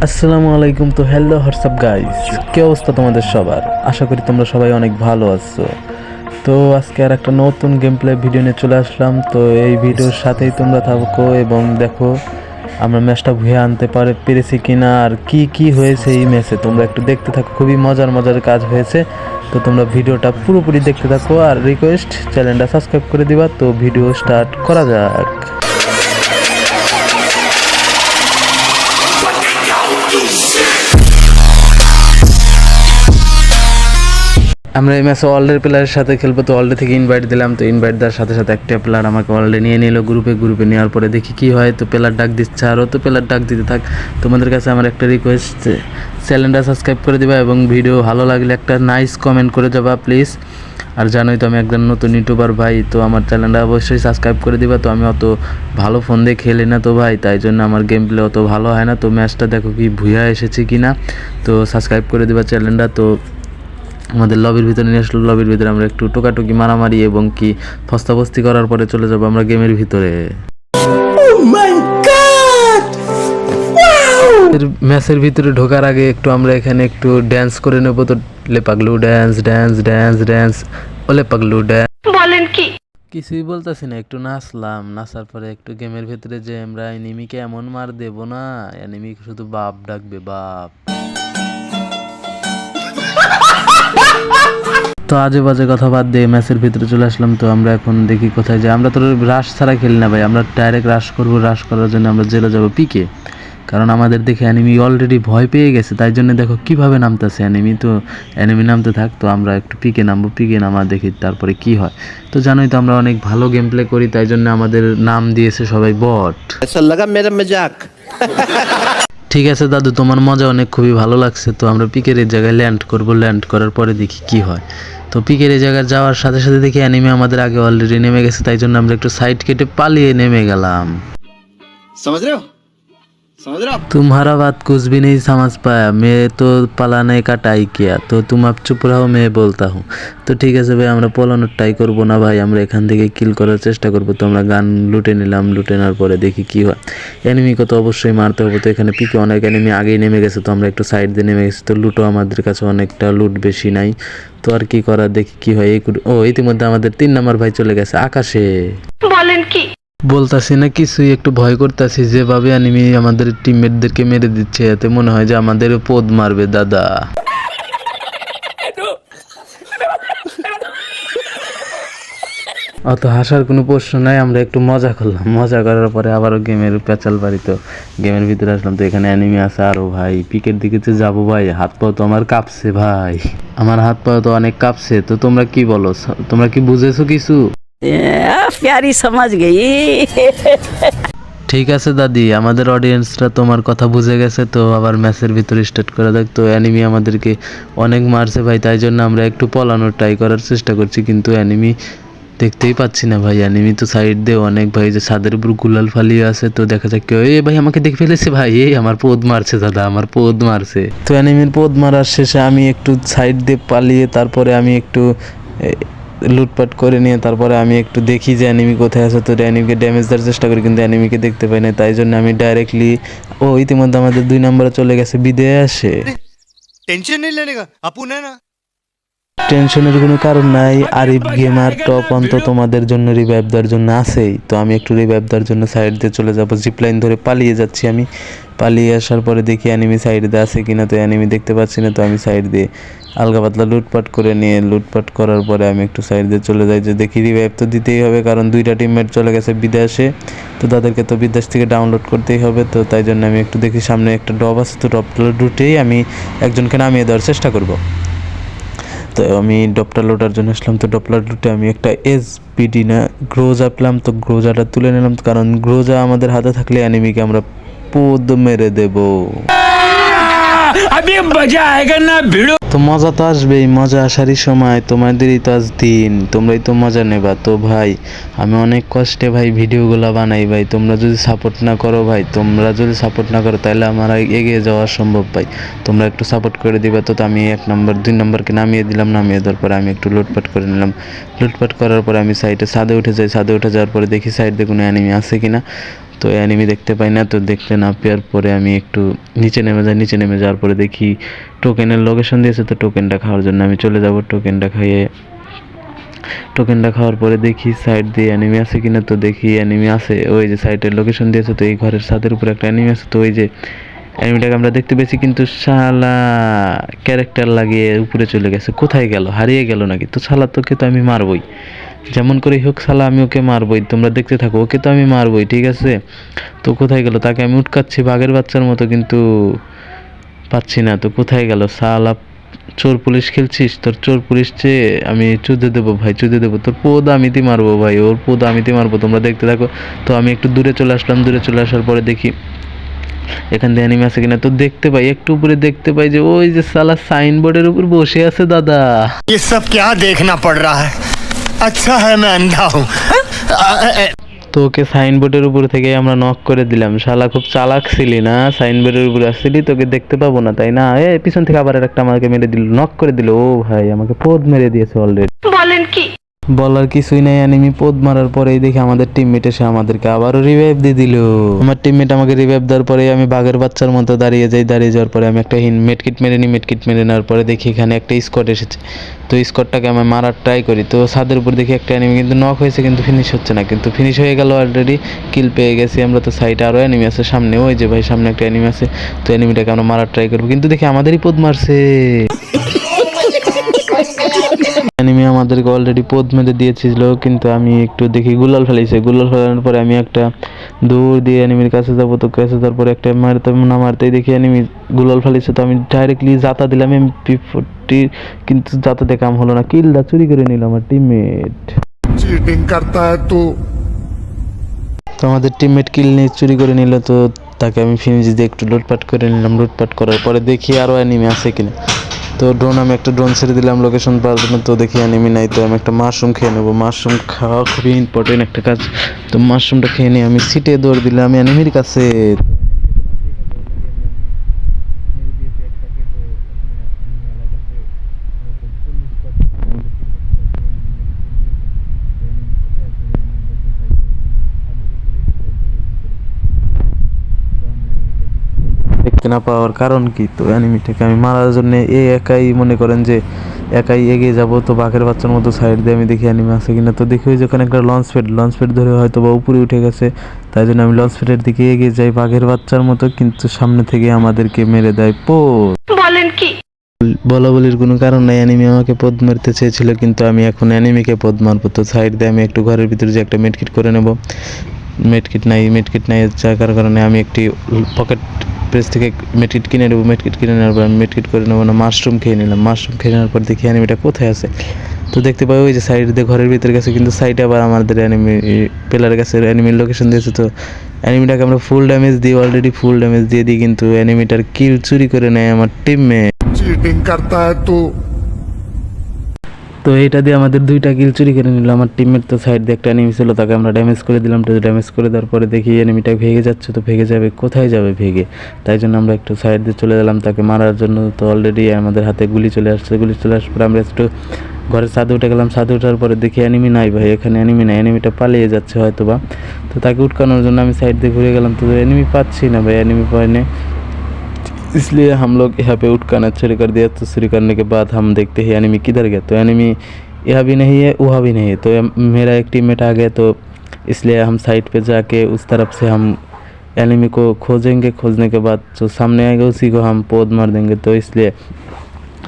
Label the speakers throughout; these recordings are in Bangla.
Speaker 1: আসসালামু আলাইকুম। তো হ্যালো হোয়াটসঅ্যাপ গাইস, কি অবস্থা তোমাদের সবার? আশা করি তোমরা সবাই অনেক ভালো আছো। তো আজকে আর একটা নতুন গেম প্লে ভিডিও নিয়ে চলে আসলাম। তো এই ভিডিওর সাথেই তোমরা থাকো এবং দেখো আমরা ম্যাচটা ভুয়ে আনতে পেরেছি কিনা আর কি কি হয়েছে এই ম্যাচে। তোমরা একটু দেখতে থাকো, খুবই মজার মজার কাজ হয়েছে। তো তোমরা ভিডিওটা পুরোপুরি দেখতে থাকো আর রিকোয়েস্ট চ্যানেলটা সাবস্ক্রাইব করে দিবা। তো ভিডিও স্টার্ট করা যাক। আমরা এই ম্যাচে ওয়ার্ল্ডের প্লেয়ারের সাথে খেলবো। তো ওয়ার্ল্ডে থেকে ইনভাইট দিলাম। তো ইনভাইট দেওয়ার সাথে সাথে একটা প্লেয়ার আমাকে ওয়ার্ল্ডে নিয়ে নিল, গ্রুপে নেওয়ার পরে দেখি কি হয়। তো প্লেয়ার ডাক দিচ্ছে, আরও তো প্লেয়ার ডাক দিতে থাক। তোমাদের কাছে আমার একটা রিকোয়েস্ট, চ্যানেলটা সাবস্ক্রাইব করে দিবা এবং ভিডিও ভালো লাগলে একটা নাইস কমেন্ট করে যাবা প্লিজ। আর জানোই তো আমি একজন নতুন ইউটিউবার ভাই, তো আমার চ্যানেলটা অবশ্যই সাবস্ক্রাইব করে দিবা। তো আমি অত ভালো ফোন দিয়ে খেলি না তো ভাই, তাই জন্য আমার গেম প্লে অত ভালো হয় না। তো ম্যাচটা দেখো কি ভুয়া এসেছে কি না, তো সাবস্ক্রাইব করে দিবা চ্যানেলটা। তো আমাদের লবির ভিতরে নিয়ে আসলো। লবির ভিতরে আমরা একটু টোকাটুকি মারামারি এবং কি ফস্তাফস্তি করার পরে চলে যাবো আমরা গেমের ভিতরে। ম্যাচের ভিতরে ঢোকার আগে একটু আমরা এখানে একটু ড্যান্স করে নেবো। তো লেপাগলু ড্যান্স ড্যান্স ড্যান্স ড্যান্স, ও লেপাগলু ড্যান্স বলেন কি, কিছুই বলতেছি না, একটু নাচলাম। নাচার পরে একটু গেমের ভিতরে যে আমরা এনিমিকে এমন মার দেবো না, এনিমি শুধু বাপ ডাকবে বাপ। তো আজে বাজে কথা বাদ দিয়ে ম্যাচের ভিতরে চলে আসলাম। তো আমরা এখন দেখি কোথায় যাই। আমরা তো রাশ ছাড়া খেলি না ভাই, আমরা ডাইরেক্ট রাশ করবো। রাশ করার জন্য আমরা জেলে যাবো পিকে, কারণ আমাদের দেখে অ্যানিমি অলরেডি ভয় পেয়ে গেছে। তাই জন্য দেখো কিভাবে নামতেছে অ্যানিমি। তো অ্যানিমি নামতে থাক, তো আমরা একটু পিকে নামবো। পিকে নামা দেখি তারপরে কি হয়। তো জানোই তো আমরা অনেক ভালো গেম প্লে করি, তাই জন্য আমাদের নাম দিয়েছে সবাই বট। ঠিক আছে দাদু, তোমার মজা অনেক খুবই ভালো লাগছে। তো আমরা পিকের এই জায়গায় ল্যান্ড করব। ল্যান্ড করার পরে দেখি কি হয়। তো পিকের এই জায়গায় যাওয়ার সাথে সাথে দেখি অ্যানিমে আমাদের আগে অলরেডি নেমে গেছে। তাই জন্য আমরা একটু সাইড কেটে পালিয়ে নেমে গেলাম। तुम्हारा बात कुछ भी नहीं समझ पाया, मैं तो পালানে का टाई किया, तो तुम अब चुप रहो, मैं बोलता हूँ। তো ঠিক আছে ভাই, আমরা পলানোর ট্রাই করবো না ভাই, আমরা এখান থেকে কিল করার চেষ্টা করবো। তো আমরা গান লুটে নিলাম। লুটে নেওয়ার পরে দেখি কি হয়। এনিমিকে তো অবশ্যই মারতে হবে। তো এখানে পিকে অনেক এনিমি আগেই নেমে গেছে, তো আমরা একটু সাইড দিয়ে নেমে গেছি। তো লুটও আমাদের কাছে অনেকটা, লুট বেশি নাই। তো আর কি করার, দেখি কি হয়। ইতিমধ্যে আমাদের 3 নাম্বার ভাই চলে গেছে আকাশে। বলেন কি, বলতাছি না কিছুই, একটু ভয় করতেছি। যেভাবে অ্যানিমি আমাদের টিমমেটদেরকে মেরে দিচ্ছে, এতে মনে হয় যে আমাদের পোদ মারবে দাদা। অত হাসার কোনো প্রশ্ন নাই, আমরা একটু মজা করলাম। মজা করার পরে আবারও গেমের পেঁচাল বাড়ি। তো গেমের ভিতরে আসলাম। তো এখানে অ্যানিমি আছে আরো ভাই। পিকের দিকে যে যাবো ভাই, হাত পাও তো আমার কাঁপছে ভাই, আমার হাত পাও তো অনেক কাঁপছে। তো তোমরা কি বলো, তোমরা কি বুঝেছো কিছু?
Speaker 2: प्यारी समझ गई।
Speaker 1: ঠিক আছে দাদি, আমাদের অডিয়েন্সরা তোমার কথা বুঝে গেছে। তো আবার ম্যাচের ভিতরে স্টার্ট করা যাক। তো অ্যানিমি আমাদেরকে অনেক মারছে ভাই, তাই জন্য আমরা একটু পলানোর ট্রাই করার চেষ্টা করছি, কিন্তু অ্যানিমি দেখতেই পাচ্ছি না ভাই। অ্যানিমি তো সাইড দিয়ে অনেক ভাই, যে ছাদের উপর গুলাল ফালিয়ে আছে। তো দেখা যাক কেউ, এ ভাই আমাকে দেখে ফেলেছে ভাই, এই আমার পোদ মারছে দাদা, আমার পোদ মারছে। তো অ্যানিমির পোদ মারার শেষে আমি একটু সাইড দিয়ে পালিয়ে, তারপরে আমি একটু লুটপাট করে নিয়ে তারপরে আমি একটু দেখি যে অ্যানিমি কোথায় আছে। তো অ্যানিমিকে ড্যামেজ দেওয়ার চেষ্টা করি, কিন্তু অ্যানিমিকে দেখতে পাই না। তাই জন্য আমি ডাইরেক্টলি, ইতিমধ্যে আমাদের 2 নম্বরে চলে গেছে বিদেশে।
Speaker 3: टेंशन नहीं लेने का, अपुन है ना।
Speaker 1: টেনশনের কোনো কারণ নাই, আরিফ গেমার টপ অন্ত তোমাদের জন্য রিভাইভ দেওয়ার জন্য আছেই। তো আমি একটু রিভাইভ দেওয়ার জন্য সাইড দিয়ে চলে যাবো। জিপলাইন ধরে পালিয়ে যাচ্ছি আমি। পালিয়ে আসার পরে দেখি অ্যানিমি সাইড দিয়ে আছে কিনা। তো অ্যানিমি দেখতে পাচ্ছি না। তো আমি সাইড দিয়ে আলগা পাতলা লুটপাট করে নিয়ে, লুটপাট করার পরে আমি একটু সাইড দিয়ে চলে যাই, যে দেখি রিভাইভ তো দিতেই হবে, কারণ 2টা টিমমেট চলে গেছে বিদেশে। তো তাদেরকে তো বিদেশ থেকে ডাউনলোড করতেই হবে। তো তাই জন্য আমি একটু দেখি সামনে একটা ড্রপ আছে। তো ড্রপটা লুটেই আমি একজনকে নামিয়ে দেওয়ার চেষ্টা করব। তো আমি ডপলার লুটার জন্য আসলাম। তো ডপলার লুটে আমি একটা এসপিডি না গ্রোজা পেলাম। তো গ্রোজাটা তুলে নিলাম, কারণ গ্রোজা আমাদের হাতে থাকলে অ্যানিমিকে আমরা পোদ মেরে দেব। তো মজা তো আসবেই, মজা আসারই সময়, তোমাদেরই তো আজ দিন, তোমরাই তো মজা নেবা। তো ভাই আমি অনেক কষ্টে ভাই ভিডিওগুলো বানাই ভাই, তোমরা যদি সাপোর্ট না করো ভাই, তোমরা যদি সাপোর্ট না করো তাহলে আমার এগিয়ে যাওয়া সম্ভব ভাই। তোমরা একটু সাপোর্ট করে দিবা। তো আমি 1 নম্বর 2 নম্বরকে নামিয়ে দিলাম। নামিয়ে দেওয়ার পরে আমি একটু লুটপাট করে নিলাম। লুটপাট করার পরে আমি ছাদে উঠে যাই। ছাদে উঠে যাওয়ার পরে দেখি সাইড দিয়ে কোনো অ্যানিমি আছে কিনা। তো অ্যানিমি দেখতে পাই না, তো দেখতে না পাওয়ার পরে আমি একটু নিচে নেমে যাই। নিচে নেমে যাওয়ার পরে দেখি টোকেনের লোকেশন দিয়েছে, তো টোকেনটা খাওয়ার জন্য আমি চলে যাব। টোকেনটা খাওয়ার পরে দেখি সাইড দিয়ে অ্যানিমি আছে কিনা, তো দেখি অ্যানিমি আছে। ওই যে সাইডের লোকেশন দিয়েছে, তো এই ঘরের ছাদের উপরে একটা অ্যানিমি আছে। তো ওই যে অ্যানিমিটাকে আমরা দেখতে পেয়েছি, কিন্তু শালা ক্যারেক্টার লাগিয়ে উপরে চলে গেছে। কোথায় গেল? হারিয়ে গেল নাকি? তো শালা তোকে তো আমি মারবই, যেমন করেই হোক শালা আমি ওকে মারবই। তোমরা দেখতে থাকো, ওকে তো আমি মারবই, ঠিক আছে? তো কোথায় গেল? তাকে আমি উটকাচ্ছি বাঘের বাচ্চার মতো, কিন্তু পাচ্ছি না। তো কোথায় গেল শালা? চোর পুলিশ খেলছিস? তোর চোর পুলিশ চেয়ে আমি চুদে দেবো ভাই, চুদে দেবো। তোর পোদ আমিতে মারবো ভাই, ওর পোদ আমিতে মারবো। তোমরা দেখতে থাকো। তো আমি একটু দূরে চলে আসলাম। দূরে চলে আসার পরে দেখি এখান দিয়ে অ্যানিমে আছে কিনা। তো দেখতে পাই, একটু উপরে দেখতে পাই যে ওই যে সালা সাইনবোর্ডের উপর বসে আছে দাদা।
Speaker 3: ये सब क्या देखना पड़ रहा है? अच्छा है मैं अंधा हूँ।
Speaker 1: তো ওকে সাইনবোর্ডের উপর থেকে আমরা নক করে দিলাম। শালা খুব চালাক ছিলি না, সাইনবোর্ডের উপরে আসছিলি, তোকে দেখতে পাবো না তাই না? পিছন থেকে আবার একটা আমাকে মেরে দিল, নক করে দিল। ও ভাই আমাকে পোদ মেরে দিয়েছে অলরেডি। বলার কিছুই নাই, অ্যানিমি পোদ মারার পরেই দেখি আমাদের টিমমেট এসে আমাদেরকে আবারও রিভাইভ দিয়ে দিল। আমার টিমমেট আমাকে রিভাইভ দেওয়ার পরে আমি বাঘের বাচ্চার মতো দাঁড়িয়ে যাই। দাঁড়িয়ে যাওয়ার পরে আমি একটা মেডকিট মেরে নিই। মেডকিট মেরে নেওয়ার পরে দেখি এখানে একটা স্কোয়াড এসেছে। তো স্কোয়াডটাকে আমি মারার ট্রাই করি। তো ছাদের উপর দেখি একটা অ্যানিমি কিন্তু নক হয়েছে, কিন্তু ফিনিশ হচ্ছে না। কিন্তু ফিনিশ হয়ে গেল অলরেডি, কিল পেয়ে গেছি আমরা। তো সাইডে আরও অ্যানিমি আছে সামনে, ওই যে ভাই সামনে একটা অ্যানিমি আছে। তো অ্যানিমিটাকে আমরা মারার ট্রাই করবো, কিন্তু দেখি আমাদেরই পোদ মারছে। অ্যানিমি আমাদেরকে অলরেডি পোদ মেরে দিয়েছিল, কিন্তু আমি একটু দেখি গুলাল ফেলেছে। গুলাল ফেলানোর পরে আমি একটা দৌড় দিয়ে অ্যানিমির কাছে যাবো। তো কাছে যাওয়ার পরে একটা মারতে না মারতেই দেখি অ্যানিমি গুলাল ফেলেছে। তো আমি ডাইরেক্টলি জাতা দিলাম MP40, কিন্তু জাতা দিয়ে কাম হলো না। কিলটা চুরি করে নিল আমার টিমমেট।
Speaker 4: चीटिंग करता है तू।
Speaker 1: তো আমাদের টিমমেট কিল নিয়ে চুরি করে নিল। তো তাকে আমি ফিনিশ দিয়ে একটু লুটপাট করে নিলাম। লুটপাট করার পরে দেখি আরও অ্যানিমি আছে কিনা। তো আমি একটা ড্রোন ছেড়ে দিলাম লোকেশন পাওয়ার জন্য। তো দেখি অ্যানিমি নাই। তো আমি একটা মাশরুম খেয়ে নেবো। মাশরুম খাওয়া খুবই ইম্পর্টেন্ট একটা কাজ। তো মাশরুমটা খেয়ে নিয়ে আমি সিটে দৌড় দিলাম অ্যানিমির কাছে। দেখতে না পাওয়ার কারণ কি? তো অ্যানিমিটাকে আমি মারার জন্য একাই মনে করেন যে একাই এগিয়ে যাব। তো বাঘের বাচ্চার মতো সাইড দিয়ে আমি দেখি অ্যানিমি আছে কিনা। তো দেখি ওই যে ওখানে একটা লঞ্চ প্যাড ধরে হয়তো বা উপরে উঠে গেছে। তাই জন্য আমি লঞ্চ প্যাডের দিকে এগিয়ে যাই বাঘের বাচ্চার মতো, কিন্তু সামনে থেকে আমাদেরকে মেরে দেয় পোদ। বলেন কি? বলা বলির কোনো কারণ নাই, অ্যানিমি আমাকে পদ মারতে চেয়েছিল, কিন্তু আমি এখন অ্যানিমিকে পদ মারবো। তো সাইড দিয়ে আমি একটু ঘরের ভিতরে যে একটা মেডকিট করে নেব। মেডকিট নাই থাকার কারণে আমি একটি পকেট প্রেস থেকে মেডকিট কিনে নেবো। মেডকিট কিনে নেওয়ার পর আমি মেডকিট করে নেবো না, মাশরুম খেয়ে নিলাম। মাশরুম খেয়ে নেওয়ার পর দেখি অ্যানিমিটা কোথায় আছে। তো দেখতে পাই ওই যে সাইড দিয়ে ঘরের ভিতরে গেছে, কিন্তু সাইডে আবার আমাদের অ্যানিমি পেলার কাছে অ্যানিমির লোকেশন দিয়েছে। তো অ্যানিমিটাকে আমরা ফুল ড্যামেজ দিয়ে দিই, কিন্তু অ্যানিমিটার কিল চুরি করে নেয় আমার টিমমেট।
Speaker 4: चीटिंग करता है तू।
Speaker 1: তো এইটা দিয়ে আমাদের 2টা কিল চুরি করে নিল আমার টিমমেট। তো সাইড দিয়ে একটা এনিমি ছিল, তাকে আমরা ড্যামেজ করে দিলাম। তো ড্যামেজ করে দেওয়ার পরে দেখি এনিমিটা ভেগে যাচ্ছে। তো ভেগে যাবে, কোথায় যাবে ভেগে? তাই জন্য আমরা একটু সাইড দিয়ে চলে গেলাম তাকে মারার জন্য। তো অলরেডি আমাদের হাতে গুলি চলে আসছে। গুলি চলে আসার পরে আমরা একটু ঘরের ছাদে উঠে গেলাম। ছাদে ওঠার পরে দেখি অ্যানিমি নাই ভাই, এখানে অ্যানিমি নাই। অ্যানিমিটা পালিয়ে যাচ্ছে হয়তো বা। তো তাকে উটকানোর জন্য আমি সাইড দিয়ে ঘুরে গেলাম। তো অ্যানিমি পাচ্ছি না ভাই, অ্যানিমি পাই না। इसलिए हम लोग यहाँ पे उठकाना शुरू कर दिया। तो शुरू करने के बाद हम देखते हैं एनिमी किधर गया। तो एनिमी यहाँ भी नहीं है, वहाँ भी नहीं है। तो मेरा एक टीममेट आ गया, तो इसलिए हम साइड पे जाके उस तरफ से हम एनिमी को खोजेंगे। खोजने के बाद जो सामने आएगा उसी को हम पोद मार देंगे। तो इसलिए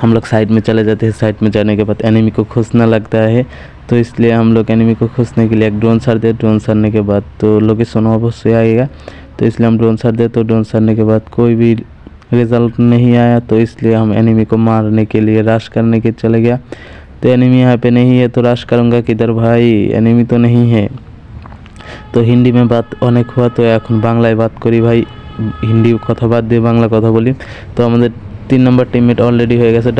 Speaker 1: हम लोग साइड में चले जाते हैं। साइड में जाने के बाद एनिमी को खोजना लगता है। तो इसलिए हम लोग एनिमी को खोजने के लिए एक ड्रोन सार दिए। ड्रोन सारने के बाद तो लोकेशन अवश्य आएगा। तो इसलिए हम ड्रोन सार दिए। तो ड्रोन सारने के बाद कोई भी रिजल्ट नहीं आया। तो इसलिए हम एनिमी को मारने के लिए रश करने के चले गया। तो एनिमी यहाँ पे नहीं है, तो रश करूँगा किधर भाई? एनिमी तो नहीं है। तो हिंदी में बात अनेक हुआ, तो এখন বাংলায় বাত করি ভাই। হিন্দি কথা বাদ দিয়ে বাংলা কথা বলি। তো আমাদের 3 নম্বর টিমমেট অলরেডি হয়ে গেছে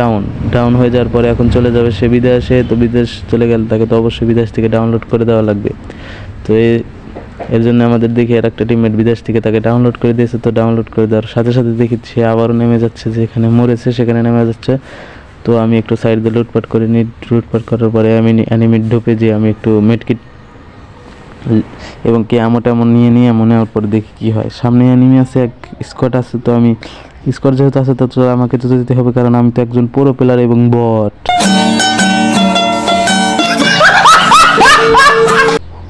Speaker 1: ডাউন হয়ে যাওয়ার পরে এখন চলে যাবে সে বিদেশে। তো বিদেশ চলে গেলে তাকে তো অবশ্যই বিদেশ থেকে ডাউনলোড করে দেওয়া লাগবে। তো এর জন্য আমাদের দেখি আর একটা টিমমেট বিদেশ থেকে তাকে ডাউনলোড করে দিয়েছে। তো ডাউনলোড করে দেওয়ার সাথে সাথে দেখি সে আবারও নেমে যাচ্ছে, যেখানে মরেছে সেখানে নেমে যাচ্ছে। তো আমি একটু সাইড দিয়ে লুটপাট করে নিই। লুটপাট করার পরে আমি অ্যানিমির ঢোপে যে আমি একটু এবং কি এমন টেমন নিয়ে নিয়ে মনে হওয়ার পরে দেখি কি হয়। সামনে অ্যানিমি আছে, এক স্কট আছে, তো আমি স্কট যেহেতু আছে তো আমাকে তো যেতে হবে, কারণ আমি তো একজন পুরো প্লেয়ার এবং বট।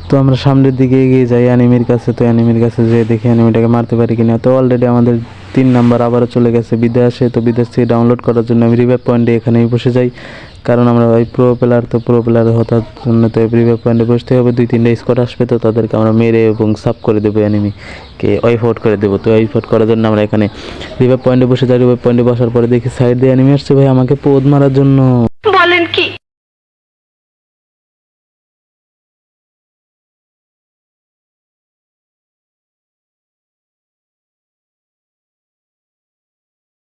Speaker 1: তো আমরা সামনের দিকে এগিয়ে যাই অ্যানিমির কাছে। তো অ্যানিমির কাছে যেয়ে দেখি অ্যানিমিটাকে মারতে পারি কিনা। তো অলরেডি আমাদের 3 নাম্বার আবারও চলে গেছে বিদেশে। তো বিদেশ থেকে ডাউনলোড করার জন্য আমি রিভাইভ পয়েন্টে এখানেই বসে যাই, কারণ আমরা ওই প্রো প্লেয়ার, তো প্রো প্লেয়ার হওয়ার জন্য তো রিভাইভ পয়েন্টে বসতে হবে। 2-3টা স্কোয়াড আসবে, তো তাদেরকে আমরা মেরে এবং সাব করে দেবো, অ্যানিমিকে ওয়াইপ আউট করে দেবো। তো ওয়াইপ আউট করার জন্য আমরা এখানে রিভাইভ পয়েন্টে বসে যাই। রিভাইভ পয়েন্টে বসার পরে দেখি সাইড দিয়ে অ্যানিমি আসছে ভাই আমাকে পোদ মারার জন্য।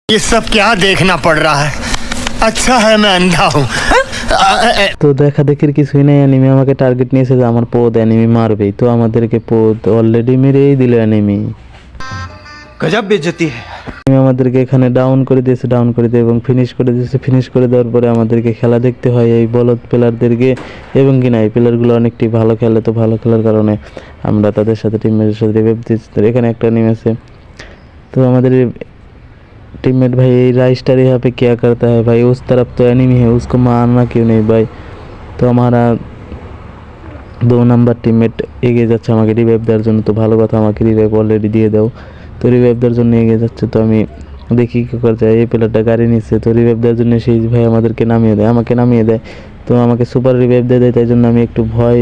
Speaker 3: ये सब क्या देखना पड़ रहा है। अच्छा है मैं अंधा हूँ।
Speaker 1: তো দেখা দেখির কিছুই নেই, অ্যানিমি আমাকে টার্গেট নিয়েছে যে আমার পোদ অ্যানিমি মারবেই। তো আমাদেরকে পোদ অলরেডি মেরেই দিল অ্যানিমি।
Speaker 5: गजब बेइज्जती है।
Speaker 1: আমাদেরকে এখানে ডাউন করে দিয়েছে, ডাউন করে দিয়ে এবং ফিনিশ করে দিয়েছে। ফিনিশ করে দেওয়ার পরে আমাদেরকে খেলা দেখতে হয় এই বলদ প্লেয়ারদেরকে, এবং কিনা এই প্লেয়ারগুলো অনেকটি ভালো খেলে। তো ভালো খেলার কারণে আমরা তাদের সাথে টিমমেটের সাথে রিভাইভ দিচ্ছি। তো এখানে একটা অ্যানিমি আছে, তো আমাদের टीममेट भाई राइस्टर यहाँ पे क्या करता है भाई, उस तरफ तो एनिमी है, उसको मारना क्यों नहीं भाई। तो हमारा 2 नंबर टीममेट এগিয়ে যাচ্ছে আমাকে রিভাইভ দেওয়ার জন্য। তো ভালো কথা, আমাকে রিভাইভ অলরেডি দিয়ে দাও। তো রিভাইভ দেওয়ার জন্য এগিয়ে যাচ্ছে, তো আমি দেখি কী করতে হয়। এই প্লেয়ারটা গাড়ি নিচ্ছে, তো রিভাইভ দেওয়ার জন্য সেই ভাই আমাদেরকে নামিয়ে দেয়, আমাকে নামিয়ে দেয়। তো আমাকে সুপার রিভাইভ দিয়ে দেয়, তাই জন্য আমি একটু ভয়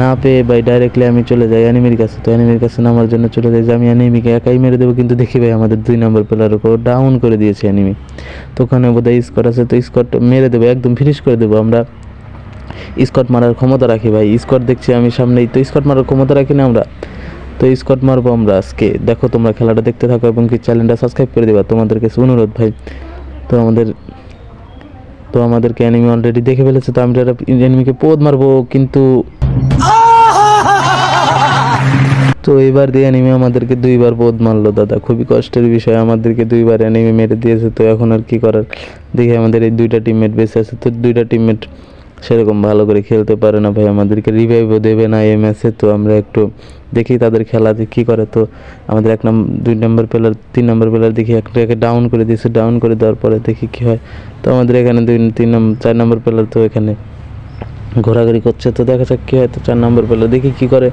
Speaker 1: না পেয়ে ভাই ডাইরেক্টলি আমি চলে যাই অ্যানিমির কাছে। তো অ্যানিমির কাছে নামার জন্য চলে যাই যে আমি অ্যানিমিকে একাই মেরে দেবো, কিন্তু দেখি ভাই আমাদের 2 নম্বর প্লেয়ারকে ডাউন করে দিয়েছে অ্যানিমি। তো ওখানে বোধহয় স্কট আছে, তো স্কট মেরে দেবো, একদম ফিনিশ করে দেবো। আমরা স্কট মারার ক্ষমতা রাখি ভাই, স্কট দেখছি আমি সামনেই, তো স্কট মারার ক্ষমতা রাখি না আমরা, তো স্কট মারবো আমরা আজকে। দেখো তোমরা খেলাটা দেখতে থাকো এবং কি চ্যানেলটা সাবস্ক্রাইব করে দেবা, তোমাদের কাছে অনুরোধ ভাই। তো আমাদেরকে অ্যানিমি অলরেডি দেখে ফেলেছে, তো আমরা অ্যানিমিকে পোদ মারবো, কিন্তু তো এবার দিয়ে অ্যানিমি আমাদেরকে 2বার পোদ মারলো দাদা, খুবই কষ্টের বিষয়, আমাদেরকে 2বার অ্যানিমি মেরে দিয়েছে। তো এখন আর কি করার, দেখি আমাদের এই 2টা টিমমেট বেঁচে আছে। তো 2টা টিমমেট সেরকম ভালো করে খেলতে পারে না ভাই, আমাদেরকে রিভাইভও দেবে না এই ম্যাচে। তো আমরা একটু দেখি তাদের খেলা যে কী করে। তো আমাদের 2 নম্বর প্লেয়ার 3 নম্বর প্লেয়ার দেখি একটাকে ডাউন করে দিয়েছে, ডাউন করে দেওয়ার পরে দেখি কী হয়। তো আমাদের এখানে 4 নম্বর প্লেয়ার তো এখানে ঘোরাঘুরি করছে, তো দেখা যাক কী হয়। তো 4 নম্বর প্লেয়ার দেখি কী করে।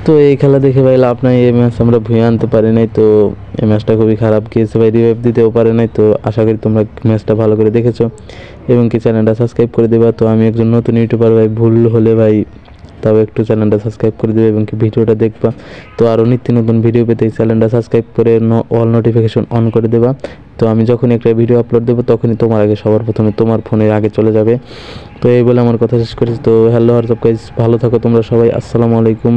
Speaker 1: তো এই খেলা দেখে ভাই লাভ নাই, এই ম্যাচ আমরা ভুঁয়ে আনতে পারি নাই। তো এই ম্যাচটা খুবই খারাপ গিয়েছে ভাই, রিভাইভ দিতেও পারে নাই। তো আশা করি তোমরা ম্যাচটা ভালো করে দেখেছো এবং কি চ্যানেলটা সাবস্ক্রাইব করে দেবা। তো আমি একজন নতুন ইউটিউবার ভাই, ভুল হলে ভাই তাও একটু চ্যানেলটা সাবস্ক্রাইব করে দেবে এবং কি ভিডিওটা দেখবা। তো আরও নিত্য নতুন ভিডিও পেতে এই চ্যানেলটা সাবস্ক্রাইব করে অল নোটিফিকেশন অন করে দেবা। তো আমি যখন একটা ভিডিও আপলোড দেবো তখনই তোমার আগে, সবার প্রথমে তোমার ফোনের আগে চলে যাবে। তো এই বলে আমার কথা শেষ করেছি। তো হ্যালো হোয়াটসঅ্যাপ গাইস, ভালো থাকো তোমরা সবাই, আসসালামু আলাইকুম।